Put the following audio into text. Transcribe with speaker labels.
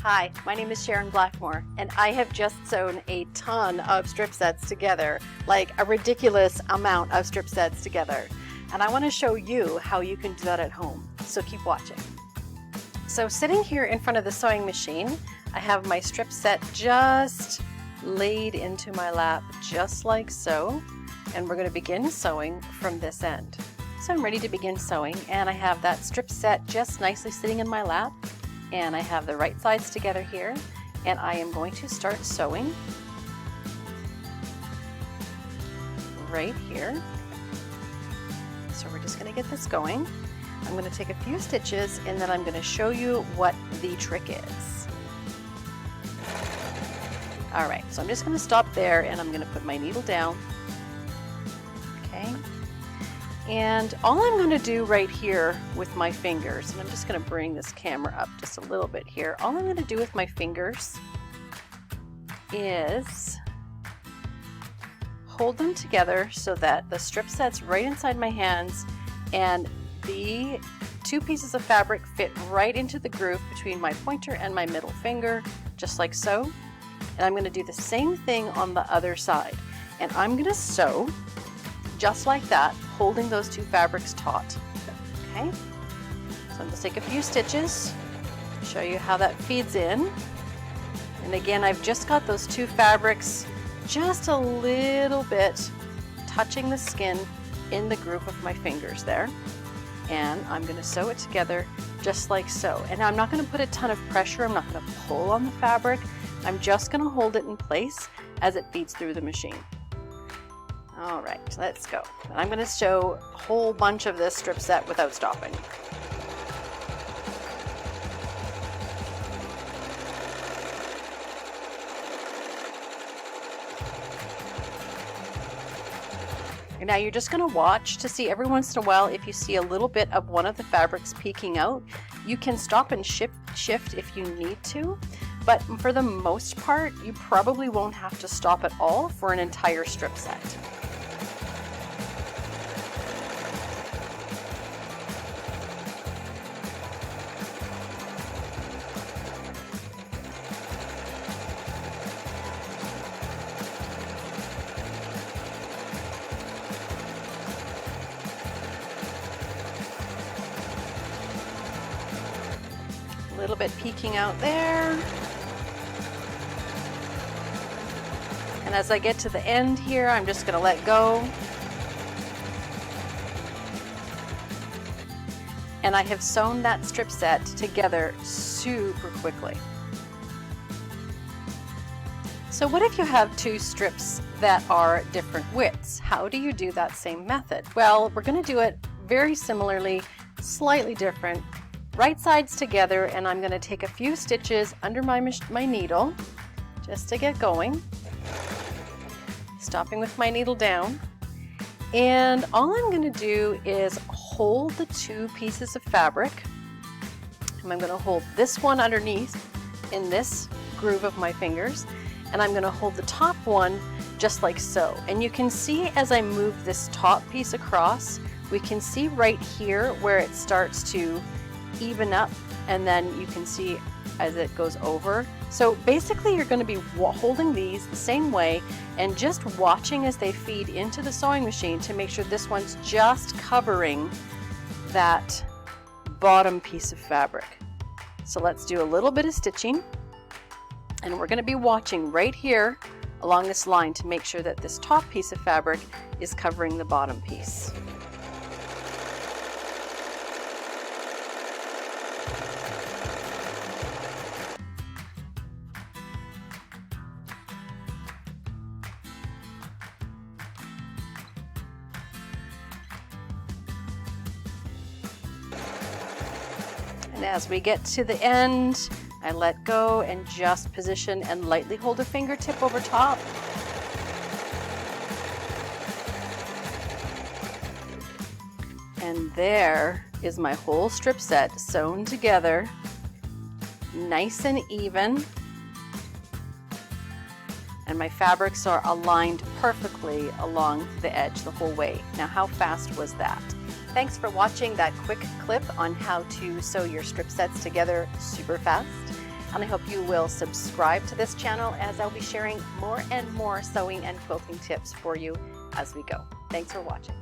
Speaker 1: Hi, my name is Sharon Blackmore, and I have just sewn a ton of strip sets together, like a ridiculous amount of strip sets together. And I want to show you how you can do that at home, so keep watching. So sitting here in front of the sewing machine, I have my strip set just laid into my lap, just like so. And we're going to begin sewing from this end. So I'm ready to begin sewing, and I have that strip set just nicely sitting in my lap. And I have the right sides together here, and I am going to start sewing right here. So we're just going to get this going. I'm going to take a few stitches, and then I'm going to show you what the trick is. All right, so I'm just going to stop there, and I'm going to put my needle down. Okay. And all I'm going to do right here with my fingers, and I'm just going to bring this camera up just a little bit here. All I'm going to do with my fingers is hold them together so that the strip set's right inside my hands and the two pieces of fabric fit right into the groove between my pointer and my middle finger, just like so. And I'm going to do the same thing on the other side. And I'm going to sew just like that, holding those two fabrics taut. Okay, so I'm going to take a few stitches, show you how that feeds in. And again, I've just got those two fabrics just a little bit touching the skin in the groove of my fingers there. And I'm going to sew it together just like so. And I'm not going to put a ton of pressure, I'm not going to pull on the fabric, I'm just going to hold it in place as it feeds through the machine. All right, let's go. And I'm going to sew a whole bunch of this strip set without stopping. And now you're just going to watch to see every once in a while if you see a little bit of one of the fabrics peeking out. You can stop and shift if you need to, but for the most part, you probably won't have to stop at all for an entire strip set. A little bit peeking out there. And as I get to the end here, I'm just going to let go. And I have sewn that strip set together super quickly. So what if you have two strips that are different widths? How do you do that same method? Well, we're going to do it very similarly, slightly different. Right sides together, and I'm going to take a few stitches under my needle just to get going, stopping with my needle down. And all I'm going to do is hold the two pieces of fabric, and I'm going to hold this one underneath in this groove of my fingers, and I'm going to hold the top one just like so. And you can see as I move this top piece across, we can see right here where it starts to even up, and then you can see as it goes over. So basically you're going to be holding these the same way and just watching as they feed into the sewing machine to make sure this one's just covering that bottom piece of fabric. So let's do a little bit of stitching, and we're going to be watching right here along this line to make sure that this top piece of fabric is covering the bottom piece. And as we get to the end, I let go and just position and lightly hold a fingertip over top. And there is my whole strip set sewn together, nice and even. And my fabrics are aligned perfectly along the edge the whole way. Now, how fast was that? Thanks for watching that quick clip on how to sew your strip sets together super fast. And I hope you will subscribe to this channel, as I'll be sharing more and more sewing and quilting tips for you as we go. Thanks for watching.